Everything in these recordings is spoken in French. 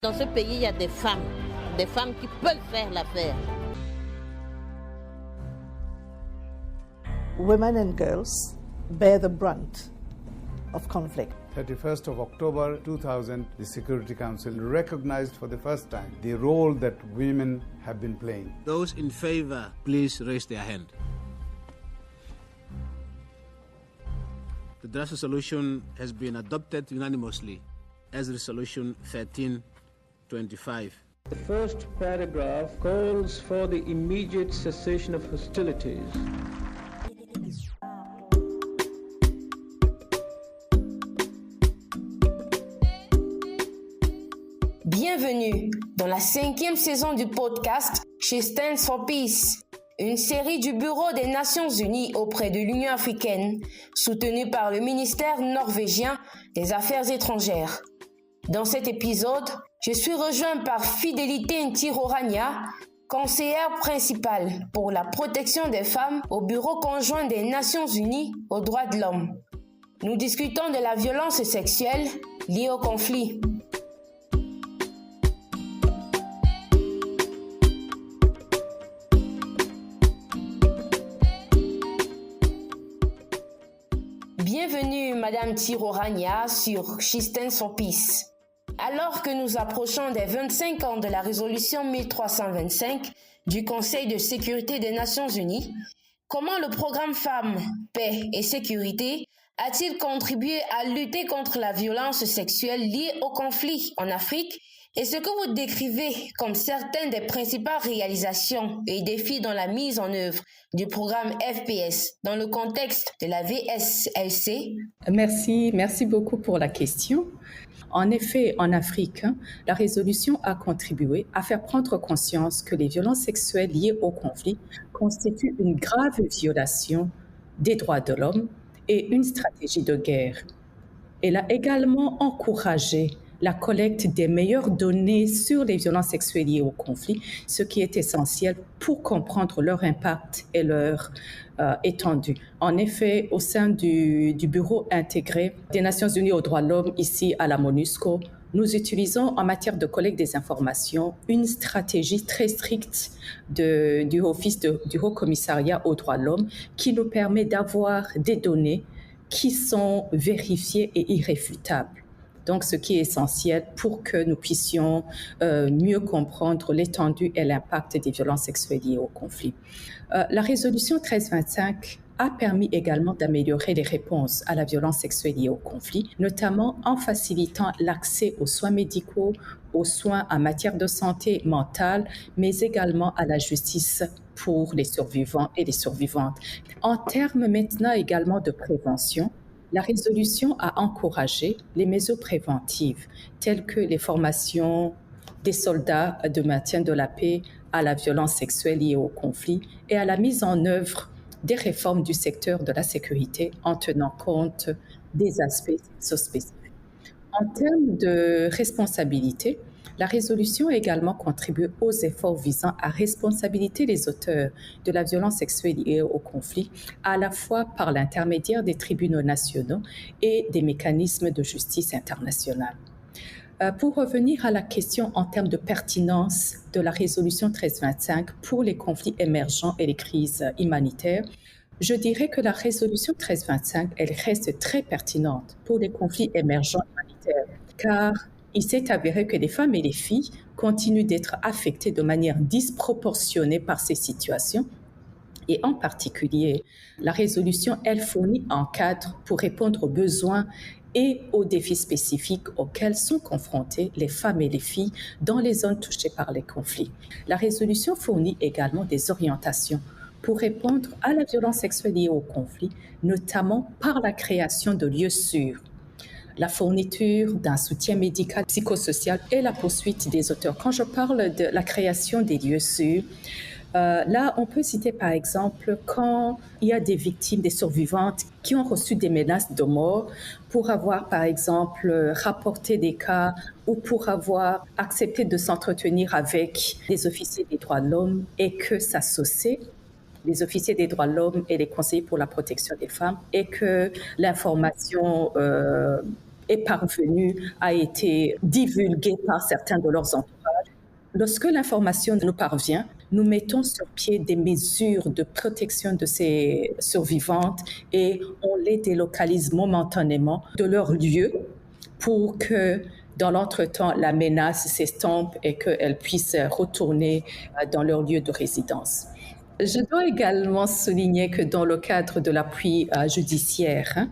Dans ce pays, il y a des femmes qui peuvent faire l'affaire. Women and girls bear the brunt of conflict. 31st of October 2000, the Security Council recognized for the first time the role that women have been playing. Those in favor, please raise their hand. The draft resolution has been adopted unanimously as Resolution 1325. The first paragraph calls for the immediate cessation of hostilities. Bienvenue dans la 5e saison du podcast She Stands for Peace, une série du Bureau des Nations Unies auprès de l'Union africaine, soutenue par le ministère norvégien des Affaires étrangères. Dans cet épisode, je suis rejoint par Fidelité Ntirorania, conseillère principale pour la protection des femmes au Bureau conjoint des Nations Unies aux droits de l'homme. Nous discutons de la violence sexuelle liée au conflit. Bienvenue Madame Ntirorania sur She Stands for Peace. Alors que nous approchons des 25 ans de la résolution 1325 du Conseil de sécurité des Nations Unies, comment le programme Femmes, Paix et Sécurité a-t-il contribué à lutter contre la violence sexuelle liée au conflit en Afrique et ce que vous décrivez comme certaines des principales réalisations et défis dans la mise en œuvre du programme FPS dans le contexte de la VSLC? Merci beaucoup pour la question. En effet, en Afrique, la résolution a contribué à faire prendre conscience que les violences sexuelles liées au conflit constituent une grave violation des droits de l'homme et une stratégie de guerre. Elle a également encouragé la collecte des meilleures données sur les violences sexuelles liées au conflit, ce qui est essentiel pour comprendre leur impact et leur étendue. En effet, au sein du Bureau intégré des Nations Unies aux droits de l'homme, ici à la MONUSCO, nous utilisons en matière de collecte des informations une stratégie très stricte du Office du Haut Commissariat aux droits de l'homme qui nous permet d'avoir des données qui sont vérifiées et irréfutables. Donc, ce qui est essentiel pour que nous puissions mieux comprendre l'étendue et l'impact des violences sexuelles liées au conflit. La résolution 1325 a permis également d'améliorer les réponses à la violence sexuelle liée au conflit, notamment en facilitant l'accès aux soins médicaux, aux soins en matière de santé mentale, mais également à la justice pour les survivants et les survivantes. En termes maintenant également de prévention, la résolution a encouragé les mesures préventives, telles que les formations des soldats de maintien de la paix à la violence sexuelle liée au conflit et à la mise en œuvre des réformes du secteur de la sécurité en tenant compte des aspects spécifiques. En termes de responsabilité, la résolution a également contribué aux efforts visant à responsabiliser les auteurs de la violence sexuelle liée au conflit, à la fois par l'intermédiaire des tribunaux nationaux et des mécanismes de justice internationale. Pour revenir à la question en termes de pertinence de la résolution 1325 pour les conflits émergents et les crises humanitaires, je dirais que la résolution 1325, elle reste très pertinente pour les conflits émergents humanitaires, car il s'est avéré que les femmes et les filles continuent d'être affectées de manière disproportionnée par ces situations. Et en particulier, la résolution, elle fournit un cadre pour répondre aux besoins et aux défis spécifiques auxquels sont confrontées les femmes et les filles dans les zones touchées par les conflits. La résolution fournit également des orientations pour répondre à la violence sexuelle liée au conflit, notamment par la création de lieux sûrs, la fourniture d'un soutien médical, psychosocial et la poursuite des auteurs. Quand je parle de la création des lieux sûrs, là, on peut citer par exemple quand il y a des victimes, des survivantes qui ont reçu des menaces de mort pour avoir par exemple rapporté des cas ou pour avoir accepté de s'entretenir avec des officiers des droits de l'homme et que s'associaient les officiers des droits de l'homme et les conseillers pour la protection des femmes et que l'information est parvenue, a été divulguée par certains de leurs entourages. Lorsque l'information nous parvient, nous mettons sur pied des mesures de protection de ces survivantes et on les délocalise momentanément de leur lieu pour que, dans l'entretemps, la menace s'estompe et qu'elles puissent retourner dans leur lieu de résidence. Je dois également souligner que dans le cadre de l'appui judiciaire,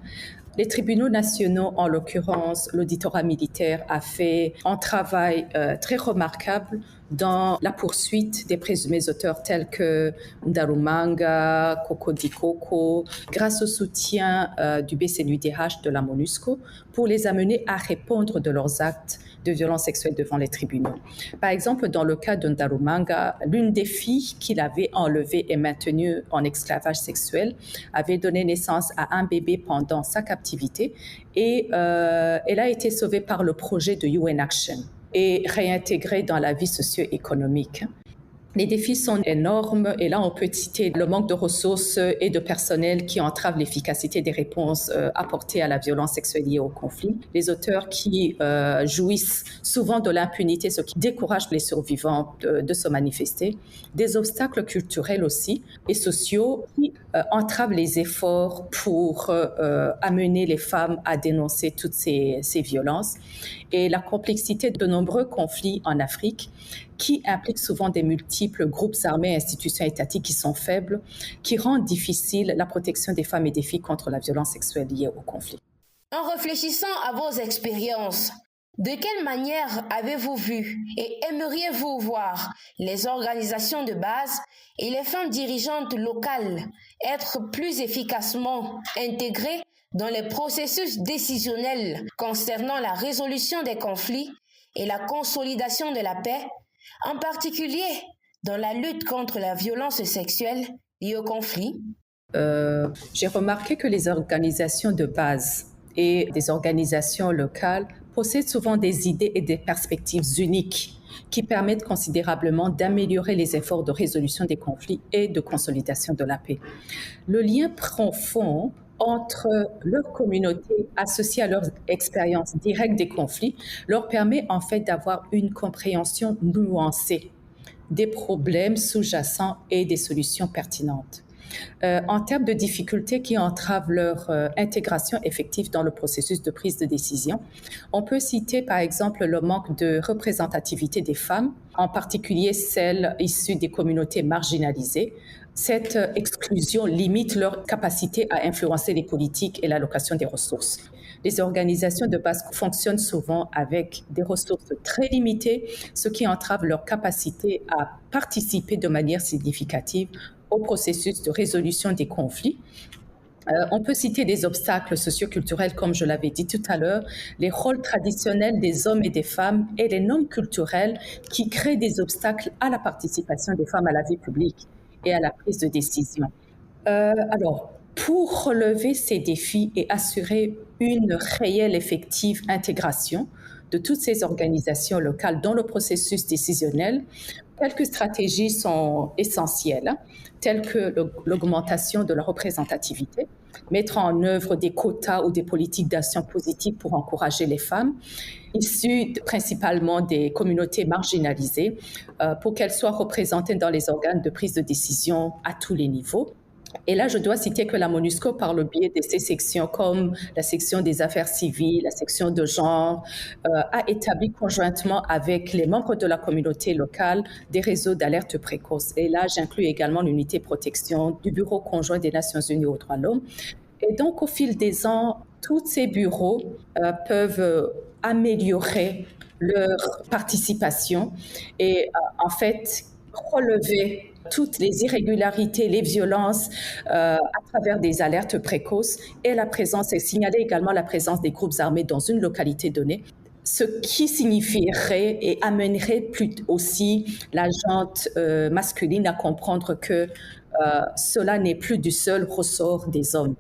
les tribunaux nationaux, en l'occurrence l'auditorat militaire, a fait un travail très remarquable dans la poursuite des présumés auteurs tels que Ndarumanga, Cocody Coco, grâce au soutien du BCNUDH de la MONUSCO, pour les amener à répondre de leurs actes de violence sexuelle devant les tribunaux. Par exemple, dans le cas de Ndarumanga, l'une des filles qu'il avait enlevées et maintenues en esclavage sexuel avait donné naissance à un bébé pendant sa captivité et elle a été sauvée par le projet de UN Action et réintégrée dans la vie socio-économique. Les défis sont énormes et là on peut citer le manque de ressources et de personnel qui entrave l'efficacité des réponses apportées à la violence sexuelle liée au conflit. Les auteurs qui jouissent souvent de l'impunité, ce qui décourage les survivants de se manifester. Des obstacles culturels aussi et sociaux qui entravent les efforts pour amener les femmes à dénoncer toutes ces violences. Et la complexité de nombreux conflits en Afrique qui impliquent souvent des multiples groupes armés et institutions étatiques qui sont faibles, qui rendent difficile la protection des femmes et des filles contre la violence sexuelle liée au conflit. En réfléchissant à vos expériences, de quelle manière avez-vous vu et aimeriez-vous voir les organisations de base et les femmes dirigeantes locales être plus efficacement intégrées dans les processus décisionnels concernant la résolution des conflits et la consolidation de la paix, en particulier dans la lutte contre la violence sexuelle liée au conflit? J'ai remarqué que les organisations de base et des organisations locales possèdent souvent des idées et des perspectives uniques qui permettent considérablement d'améliorer les efforts de résolution des conflits et de consolidation de la paix. Le lien profond entre leur communauté associée à leur expérience directe des conflits leur permet en fait d'avoir une compréhension nuancée des problèmes sous-jacents et des solutions pertinentes. En termes de difficultés qui entravent leur intégration effective dans le processus de prise de décision, on peut citer par exemple le manque de représentativité des femmes, en particulier celles issues des communautés marginalisées. Cette exclusion limite leur capacité à influencer les politiques et l'allocation des ressources. Les organisations de base fonctionnent souvent avec des ressources très limitées, ce qui entrave leur capacité à participer de manière significative au processus de résolution des conflits. On peut citer des obstacles socioculturels, comme je l'avais dit tout à l'heure, les rôles traditionnels des hommes et des femmes et les normes culturelles qui créent des obstacles à la participation des femmes à la vie publique et à la prise de décision. Alors, pour relever ces défis et assurer une réelle effective intégration de toutes ces organisations locales dans le processus décisionnel, quelques stratégies sont essentielles, telles que l'augmentation de la représentativité, mettre en œuvre des quotas ou des politiques d'action positive pour encourager les femmes, issues principalement des communautés marginalisées, pour qu'elles soient représentées dans les organes de prise de décision à tous les niveaux. Et là, je dois citer que la MONUSCO, par le biais de ces sections comme la section des affaires civiles, la section de genre, a établi conjointement avec les membres de la communauté locale des réseaux d'alerte précoce. Et là, j'inclus également l'unité protection du Bureau conjoint des Nations Unies aux droits de l'homme. Et donc, au fil des ans, tous ces bureaux peuvent améliorer leur participation et en fait relever toutes les irrégularités, les violences à travers des alertes précoces et signaler également la présence des groupes armés dans une localité donnée, ce qui signifierait et amènerait plus aussi la gente masculine à comprendre que cela n'est plus du seul ressort des hommes.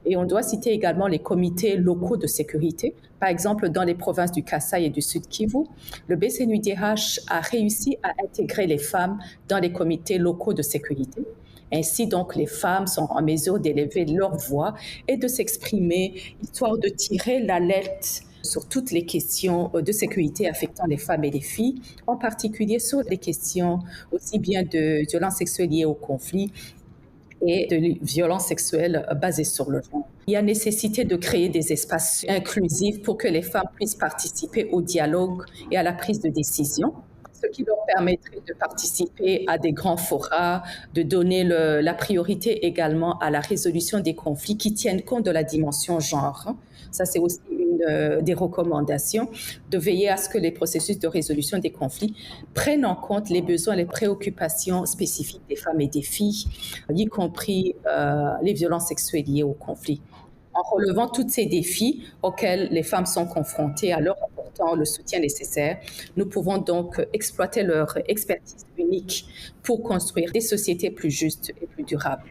Et on doit citer également les comités locaux de sécurité. Par exemple, dans les provinces du Kasaï et du Sud Kivu, le BCNUDH a réussi à intégrer les femmes dans les comités locaux de sécurité. Ainsi, donc, les femmes sont en mesure d'élever leur voix et de s'exprimer, histoire de tirer l'alerte sur toutes les questions de sécurité affectant les femmes et les filles, en particulier sur les questions aussi bien de violences sexuelles liées au conflit et de violences sexuelles basées sur le genre. Il y a nécessité de créer des espaces inclusifs pour que les femmes puissent participer au dialogue et à la prise de décision, ce qui leur permettrait de participer à des grands forats, de donner la priorité également à la résolution des conflits qui tiennent compte de la dimension genre. Ça, c'est aussi une des recommandations, de veiller à ce que les processus de résolution des conflits prennent en compte les besoins, les préoccupations spécifiques des femmes et des filles, y compris les violences sexuelles liées au conflit. En relevant tous ces défis auxquels les femmes sont confrontées, à leur apportant le soutien nécessaire, nous pouvons donc exploiter leur expertise unique pour construire des sociétés plus justes et plus durables.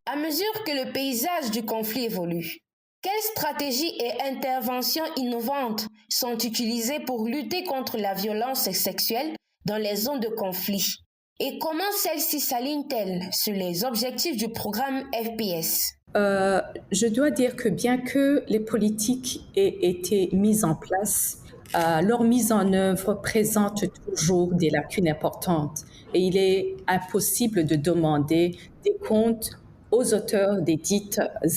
À mesure que le paysage du conflit évolue, quelles stratégies et interventions innovantes sont utilisées pour lutter contre la violence sexuelle dans les zones de conflit? Et comment celles-ci s'alignent-elles sur les objectifs du programme FPS? Je dois dire que bien que les politiques aient été mises en place, leur mise en œuvre présente toujours des lacunes importantes et il est impossible de demander des comptes aux auteurs des dits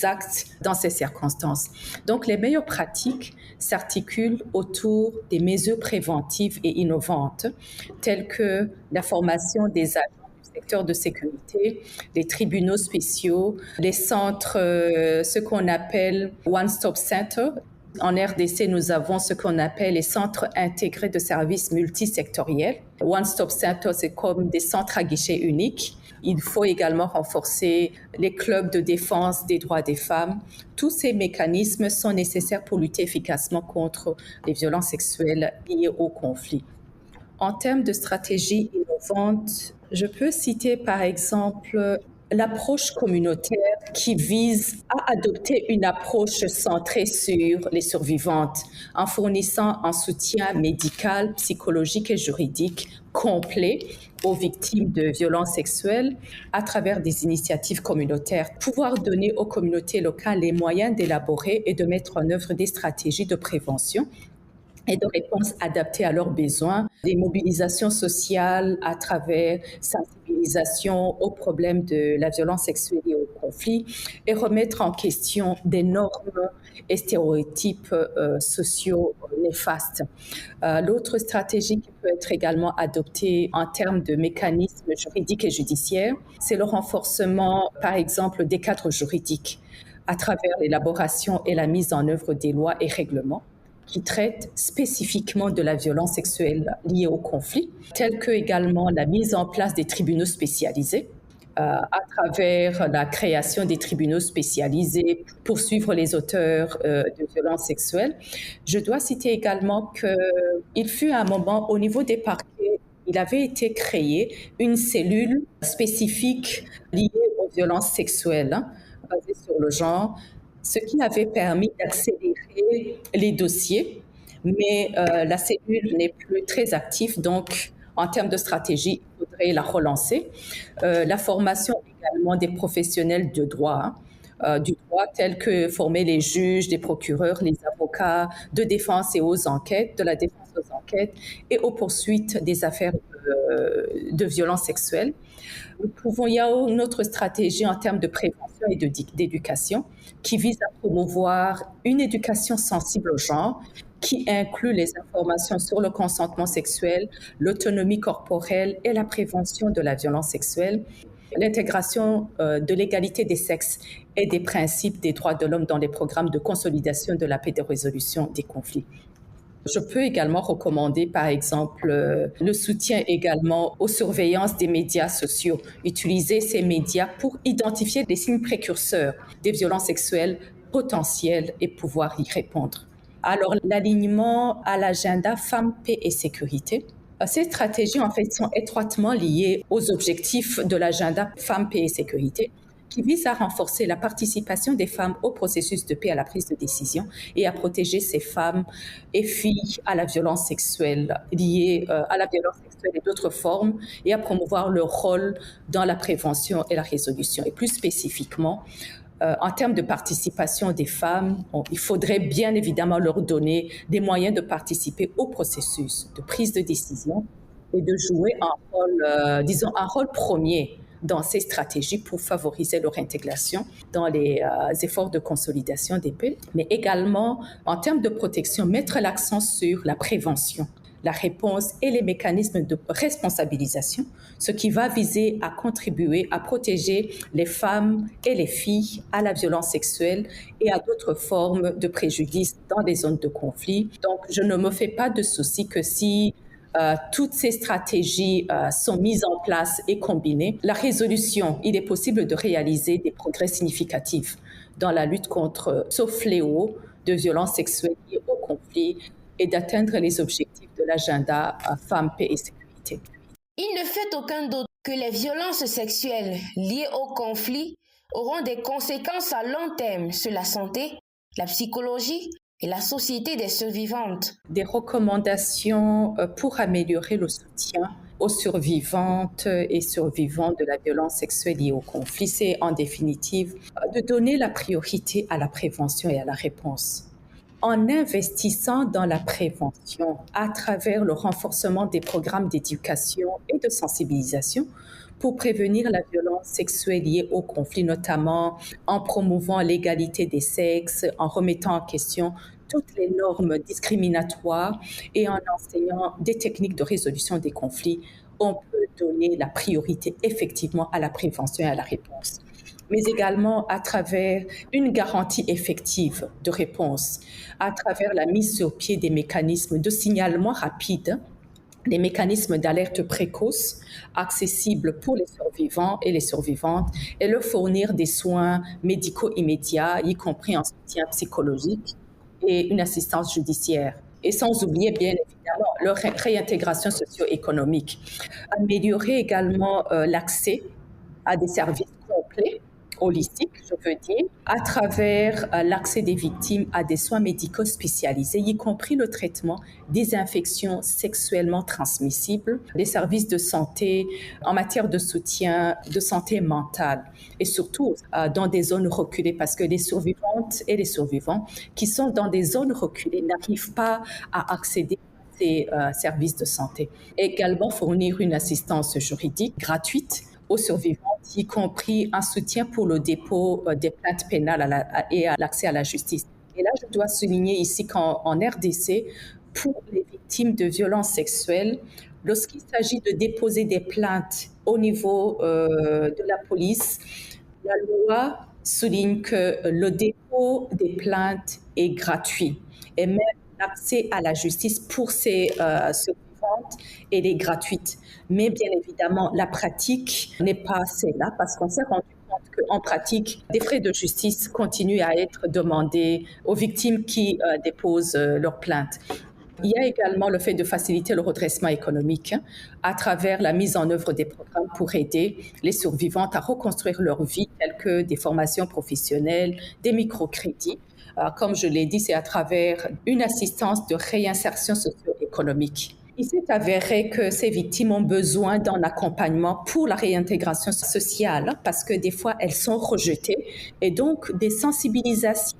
actes dans ces circonstances. Donc, les meilleures pratiques s'articulent autour des mesures préventives et innovantes, telles que la formation des agents du secteur de sécurité, les tribunaux spéciaux, les centres, ce qu'on appelle One Stop Center. En RDC, nous avons ce qu'on appelle les centres intégrés de services multisectoriels. One Stop Center, c'est comme des centres à guichet unique. Il faut également renforcer les clubs de défense des droits des femmes. Tous ces mécanismes sont nécessaires pour lutter efficacement contre les violences sexuelles liées au conflit. En termes de stratégies innovantes, je peux citer par exemple l'approche communautaire qui vise à adopter une approche centrée sur les survivantes en fournissant un soutien médical, psychologique et juridique complet aux victimes de violences sexuelles à travers des initiatives communautaires. Pouvoir donner aux communautés locales les moyens d'élaborer et de mettre en œuvre des stratégies de prévention et de réponses adaptées à leurs besoins, des mobilisations sociales à travers sensibilisation aux problèmes de la violence sexuelle et au conflit et remettre en question des normes et stéréotypes sociaux néfastes. L'autre stratégie qui peut être également adoptée en termes de mécanismes juridiques et judiciaires, c'est le renforcement, par exemple, des cadres juridiques à travers l'élaboration et la mise en œuvre des lois et règlements qui traitent spécifiquement de la violence sexuelle liée au conflit, telles que également la mise en place des tribunaux spécialisés, à travers la création des tribunaux spécialisés pour suivre les auteurs de violences sexuelles. Je dois citer également qu'il fut un moment au niveau des parquets, il avait été créé une cellule spécifique liée aux violences sexuelles, basée sur le genre, ce qui avait permis d'accélérer les dossiers, mais la cellule n'est plus très active, donc en termes de stratégie, il faudrait la relancer. La formation également des professionnels de droit, du droit tels que former les juges, les procureurs, les avocats de défense et aux enquêtes, de la défense aux enquêtes et aux poursuites des affaires de violences sexuelles. Il y a une autre stratégie en termes de prévention et d'éducation qui vise à promouvoir une éducation sensible au genre qui inclut les informations sur le consentement sexuel, l'autonomie corporelle et la prévention de la violence sexuelle, l'intégration de l'égalité des sexes et des principes des droits de l'homme dans les programmes de consolidation de la paix et de résolution des conflits. Je peux également recommander, par exemple, le soutien également aux surveillances des médias sociaux. Utiliser ces médias pour identifier des signes précurseurs des violences sexuelles potentielles et pouvoir y répondre. Alors, l'alignement à l'agenda Femmes, Paix et Sécurité. Ces stratégies, en fait, sont étroitement liées aux objectifs de l'agenda Femmes, Paix et Sécurité, qui vise à renforcer la participation des femmes au processus de paix à la prise de décision et à protéger ces femmes et filles à la violence sexuelle liée à la violence sexuelle et d'autres formes et à promouvoir leur rôle dans la prévention et la résolution. Et plus spécifiquement, En termes de participation des femmes, il faudrait bien évidemment leur donner des moyens de participer au processus de prise de décision et de jouer un rôle premier dans ces stratégies pour favoriser leur intégration dans les efforts de consolidation des paix, mais également en termes de protection, mettre l'accent sur la prévention, la réponse et les mécanismes de responsabilisation, ce qui va viser à contribuer à protéger les femmes et les filles à la violence sexuelle et à d'autres formes de préjudice dans les zones de conflit. Donc, je ne me fais pas de souci que si toutes ces stratégies sont mises en place et combinées, la résolution, il est possible de réaliser des progrès significatifs dans la lutte contre ce fléau de violences sexuelles liées au conflit et d'atteindre les objectifs de l'agenda Femmes, Paix et Sécurité. Il ne fait aucun doute que les violences sexuelles liées au conflit auront des conséquences à long terme sur la santé, la psychologie et la société des survivantes. Des recommandations pour améliorer le soutien aux survivantes et survivants de la violence sexuelle liée au conflit, c'est en définitive de donner la priorité à la prévention et à la réponse. En investissant dans la prévention à travers le renforcement des programmes d'éducation et de sensibilisation pour prévenir la violence sexuelle liée au conflit, notamment en promouvant l'égalité des sexes, en remettant en question toutes les normes discriminatoires et en enseignant des techniques de résolution des conflits, on peut donner la priorité effectivement à la prévention et à la réponse, mais également à travers une garantie effective de réponse, à travers la mise sur pied des mécanismes de signalement rapide, des mécanismes d'alerte précoce accessibles pour les survivants et les survivantes et leur fournir des soins médicaux immédiats, y compris un soutien psychologique et une assistance judiciaire. Et sans oublier, bien évidemment, leur réintégration socio-économique. Améliorer également l'accès à des services complets, holistiques, je veux dire, à travers l'accès des victimes à des soins médicaux spécialisés, y compris le traitement des infections sexuellement transmissibles, des services de santé en matière de soutien de santé mentale et surtout dans des zones reculées parce que les survivantes et les survivants qui sont dans des zones reculées n'arrivent pas à accéder à ces services de santé. Également fournir une assistance juridique gratuite aux survivantes, y compris un soutien pour le dépôt des plaintes pénales et à l'accès à la justice. Et là, je dois souligner ici qu'en RDC, pour les victimes de violences sexuelles, lorsqu'il s'agit de déposer des plaintes au niveau de la police, la loi souligne que le dépôt des plaintes est gratuit et même l'accès à la justice pour ces survivantes elle est gratuite. Mais bien évidemment, la pratique n'est pas celle-là parce qu'on s'est rendu compte qu'en pratique, des frais de justice continuent à être demandés aux victimes qui déposent leurs plaintes. Il y a également le fait de faciliter le redressement économique à travers la mise en œuvre des programmes pour aider les survivantes à reconstruire leur vie, telles que des formations professionnelles, des microcrédits. Comme je l'ai dit, c'est à travers une assistance de réinsertion socio-économique. Il s'est avéré que ces victimes ont besoin d'un accompagnement pour la réintégration sociale parce que des fois, elles sont rejetées et donc des sensibilisations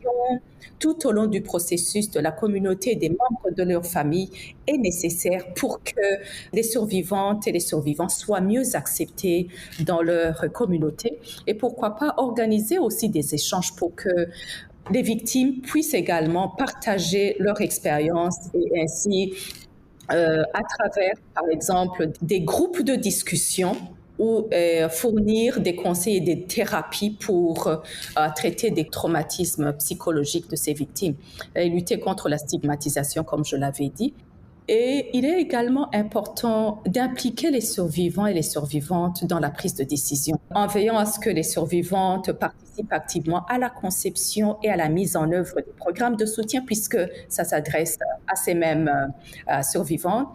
tout au long du processus de la communauté et des membres de leur famille est nécessaire pour que les survivantes et les survivants soient mieux acceptés dans leur communauté et pourquoi pas organiser aussi des échanges pour que les victimes puissent également partager leur expérience et ainsi à travers, par exemple, des groupes de discussion ou fournir des conseils et des thérapies pour traiter des traumatismes psychologiques de ces victimes et lutter contre la stigmatisation, comme je l'avais dit. Et il est également important d'impliquer les survivants et les survivantes dans la prise de décision, en veillant à ce que les survivantes participent activement à la conception et à la mise en œuvre des programmes de soutien, puisque ça s'adresse à ces mêmes survivantes.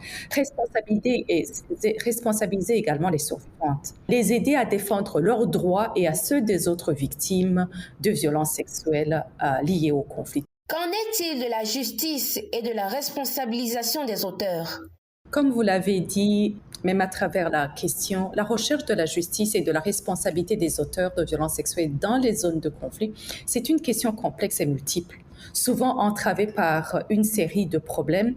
Responsabiliser également les survivantes, les aider à défendre leurs droits et à ceux des autres victimes de violences sexuelles liées au conflit. Qu'en est-il de la justice et de la responsabilisation des auteurs ? Comme vous l'avez dit, même à travers la question, la recherche de la justice et de la responsabilité des auteurs de violences sexuelles dans les zones de conflit, c'est une question complexe et multiple, souvent entravée par une série de problèmes.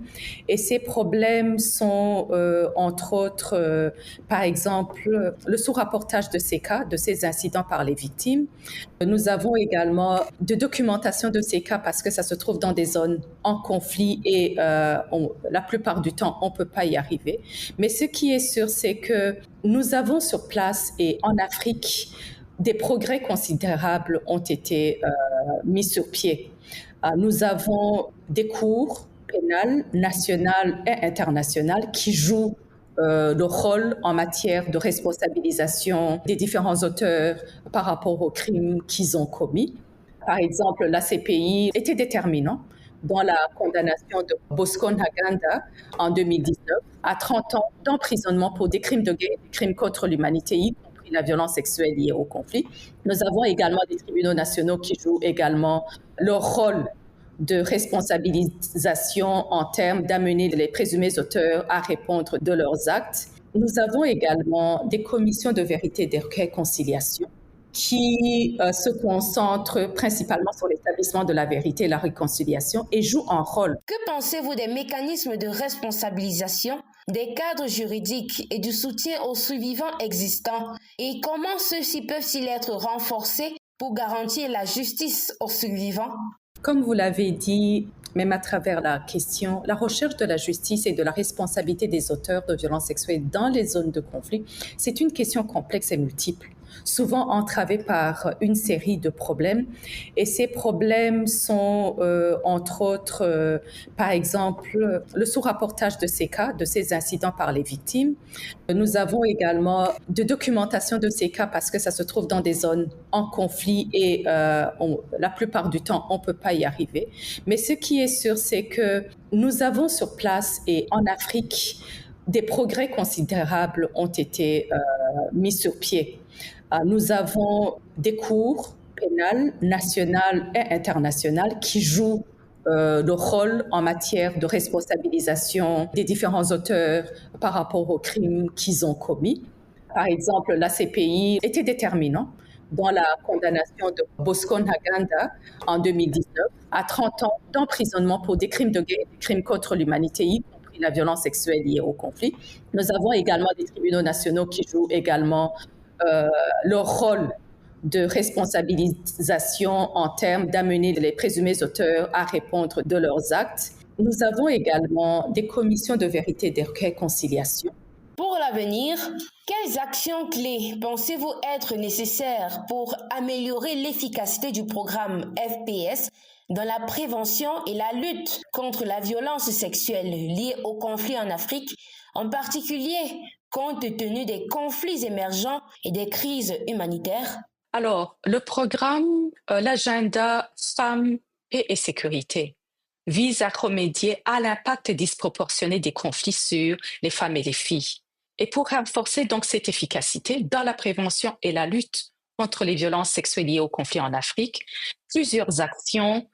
Et ces problèmes sont, entre autres, par exemple, le sous-rapportage de ces cas, de ces incidents par les victimes. Nous avons également de documentation de ces cas parce que ça se trouve dans des zones en conflit et la plupart du temps, on ne peut pas y arriver. Mais ce qui est sûr, c'est que nous avons sur place et en Afrique, des progrès considérables ont été mis sur pied. Nous avons des cours pénales nationales et internationales qui jouent le rôle en matière de responsabilisation des différents auteurs par rapport aux crimes qu'ils ont commis. Par exemple, la CPI était déterminant dans la condamnation de Bosco Ntaganda en 2019 à 30 ans d'emprisonnement pour des crimes de guerre, des crimes contre l'humanité, y compris la violence sexuelle liée au conflit. Nous avons également des tribunaux nationaux qui jouent également leur rôle de responsabilisation en termes d'amener les présumés auteurs à répondre de leurs actes. Nous avons également des commissions de vérité et de réconciliation qui se concentrent principalement sur l'établissement de la vérité et la réconciliation et jouent un rôle. Que pensez-vous des mécanismes de responsabilisation, des cadres juridiques et du soutien aux survivants existants et comment ceux-ci peuvent-ils être renforcés pour garantir la justice aux survivants? Comme vous l'avez dit, même à travers la question, la recherche de la justice et de la responsabilité des auteurs de violences sexuelles dans les zones de conflit, c'est une question complexe et multiple, souvent entravée par une série de problèmes. Et ces problèmes sont, entre autres, par exemple, le sous-rapportage de ces cas, de ces incidents par les victimes. Nous avons également de documentation de ces cas parce que ça se trouve dans des zones en conflit et la plupart du temps, on ne peut pas y arriver. Mais ce qui est sûr, c'est que nous avons sur place et en Afrique, des progrès considérables ont été mis sur pied. Nous avons des cours pénales nationales et internationales qui jouent le rôle en matière de responsabilisation des différents auteurs par rapport aux crimes qu'ils ont commis. Par exemple, la CPI était déterminant dans la condamnation de Bosco Ntaganda en 2019 à 30 ans d'emprisonnement pour des crimes de guerre, des crimes contre l'humanité, y compris la violence sexuelle liée au conflit. Nous avons également des tribunaux nationaux qui jouent également leur rôle de responsabilisation en termes d'amener les présumés auteurs à répondre de leurs actes. Nous avons également des commissions de vérité et de réconciliation. Pour l'avenir, quelles actions clés pensez-vous être nécessaires pour améliorer l'efficacité du programme FPS dans la prévention et la lutte contre la violence sexuelle liée au conflit en Afrique, en particulier compte tenu des conflits émergents et des crises humanitaires? Alors, le programme, l'agenda Femmes, Paix et Sécurité, vise à remédier à l'impact disproportionné des conflits sur les femmes et les filles. Et pour renforcer donc cette efficacité dans la prévention et la lutte contre les violences sexuelles liées au conflit en Afrique, plusieurs actions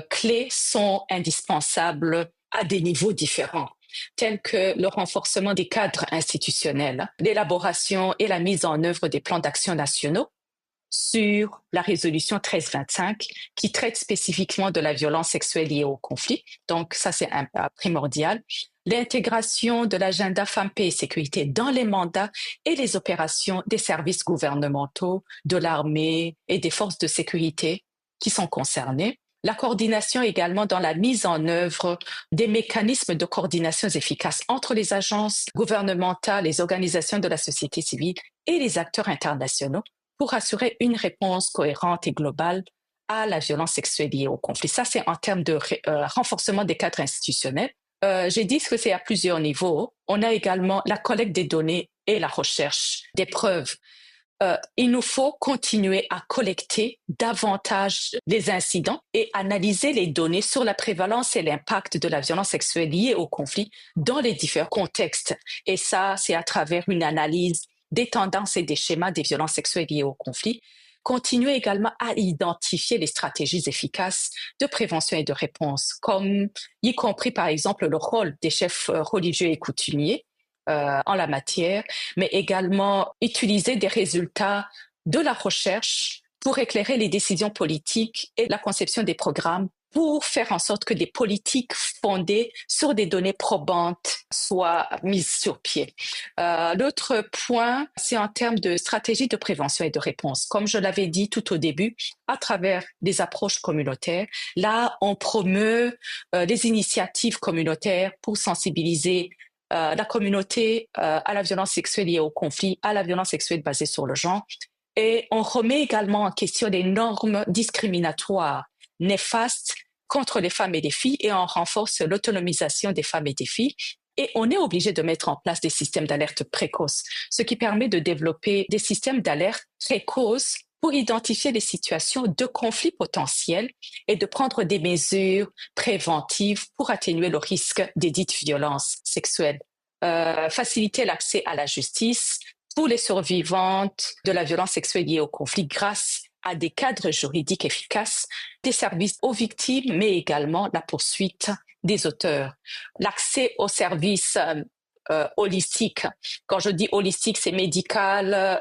clés sont indispensables à des niveaux différents, tels que le renforcement des cadres institutionnels, l'élaboration et la mise en œuvre des plans d'action nationaux sur la résolution 1325 qui traite spécifiquement de la violence sexuelle liée au conflit. Donc ça, c'est primordial. L'intégration de l'agenda Femmes, Paix et Sécurité dans les mandats et les opérations des services gouvernementaux, de l'armée et des forces de sécurité qui sont concernés. La coordination également dans la mise en œuvre des mécanismes de coordination efficaces entre les agences gouvernementales, les organisations de la société civile et les acteurs internationaux pour assurer une réponse cohérente et globale à la violence sexuelle liée au conflit. Ça, c'est en termes de renforcement des cadres institutionnels. J'ai dit que c'est à plusieurs niveaux. On a également la collecte des données et la recherche des preuves. Il nous faut continuer à collecter davantage les incidents et analyser les données sur la prévalence et l'impact de la violence sexuelle liée au conflit dans les différents contextes. Et ça, c'est à travers une analyse des tendances et des schémas des violences sexuelles liées au conflit. Continuer également à identifier les stratégies efficaces de prévention et de réponse, comme y compris par exemple le rôle des chefs religieux et coutumiers en la matière, mais également utiliser des résultats de la recherche pour éclairer les décisions politiques et la conception des programmes pour faire en sorte que des politiques fondées sur des données probantes soient mises sur pied. L'autre point, c'est en termes de stratégie de prévention et de réponse. Comme je l'avais dit tout au début, à travers des approches communautaires, là, on promeut les initiatives communautaires pour sensibiliser la communauté à la violence sexuelle liée au conflit, à la violence sexuelle basée sur le genre. Et on remet également en question les normes discriminatoires néfastes contre les femmes et les filles et on renforce l'autonomisation des femmes et des filles. Et on est obligé de mettre en place des systèmes d'alerte précoces, ce qui permet de développer des systèmes d'alerte précoces pour identifier les situations de conflit potentiels et de prendre des mesures préventives pour atténuer le risque des dites violences sexuelles. Faciliter l'accès à la justice pour les survivantes de la violence sexuelle liée au conflit grâce à des cadres juridiques efficaces, des services aux victimes, mais également la poursuite des auteurs. L'accès aux services holistique. Quand je dis holistique, c'est médical,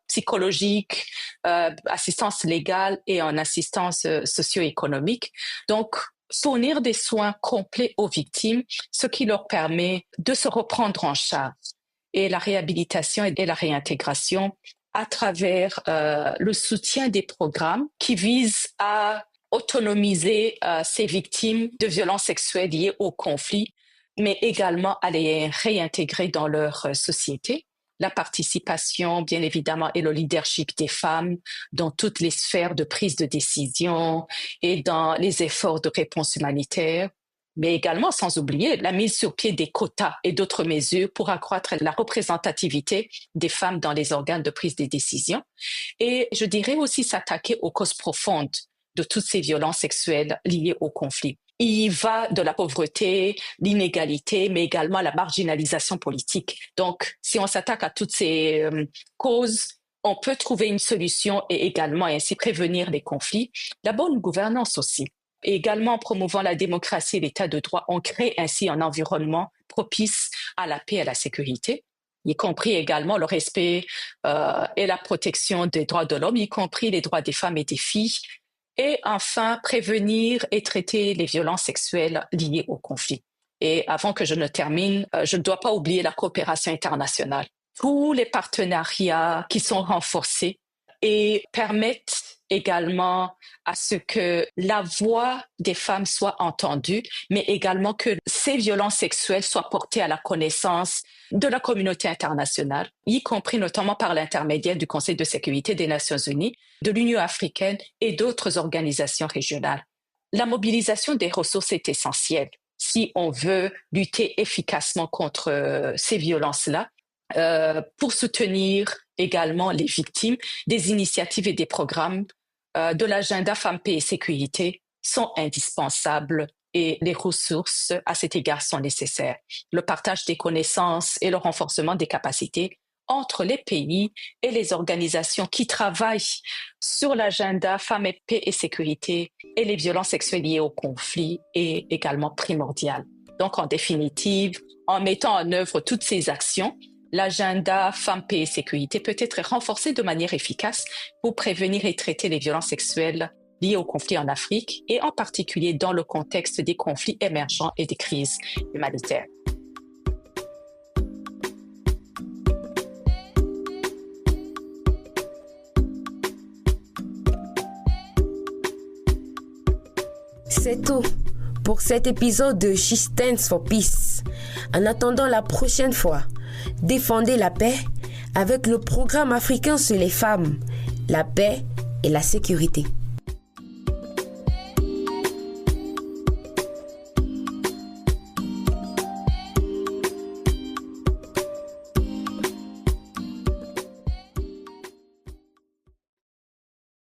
psychologique, assistance légale et en assistance socio-économique. Donc, fournir des soins complets aux victimes, ce qui leur permet de se reprendre en charge. Et la réhabilitation et la réintégration à travers le soutien des programmes qui visent à autonomiser ces victimes de violences sexuelles liées au conflit, mais également à les réintégrer dans leur société. La participation, bien évidemment, et le leadership des femmes dans toutes les sphères de prise de décision et dans les efforts de réponse humanitaire, mais également, sans oublier, la mise sur pied des quotas et d'autres mesures pour accroître la représentativité des femmes dans les organes de prise de décision. Et je dirais aussi s'attaquer aux causes profondes de toutes ces violences sexuelles liées au conflit. Il va de la pauvreté, l'inégalité, mais également la marginalisation politique. Donc, si on s'attaque à toutes ces causes, on peut trouver une solution et également ainsi prévenir les conflits. La bonne gouvernance aussi. Et également en promouvant la démocratie et l'état de droit, on crée ainsi un environnement propice à la paix et à la sécurité, y compris également le respect et la protection des droits de l'homme, y compris les droits des femmes et des filles. Et enfin, prévenir et traiter les violences sexuelles liées au conflit. Et avant que je ne termine, je ne dois pas oublier la coopération internationale. Tous les partenariats qui sont renforcés et permettent également à ce que la voix des femmes soit entendue, mais également que ces violences sexuelles soient portées à la connaissance de la communauté internationale, y compris notamment par l'intermédiaire du Conseil de sécurité des Nations Unies, de l'Union africaine et d'autres organisations régionales. La mobilisation des ressources est essentielle si on veut lutter efficacement contre ces violences-là, pour soutenir également les victimes. Des initiatives et des programmes de l'agenda Femmes, Paix et Sécurité sont indispensables et les ressources à cet égard sont nécessaires. Le partage des connaissances et le renforcement des capacités entre les pays et les organisations qui travaillent sur l'agenda Femmes, Paix et Sécurité et les violences sexuelles liées au conflit est également primordial. Donc, en définitive, en mettant en œuvre toutes ces actions, l'agenda Femmes, Paix et Sécurité peut être renforcé de manière efficace pour prévenir et traiter les violences sexuelles liées au conflit en Afrique et en particulier dans le contexte des conflits émergents et des crises humanitaires. C'est tout pour cet épisode de She Stands for Peace. En attendant la prochaine fois, défendez la paix avec le programme africain sur les femmes, la paix et la sécurité.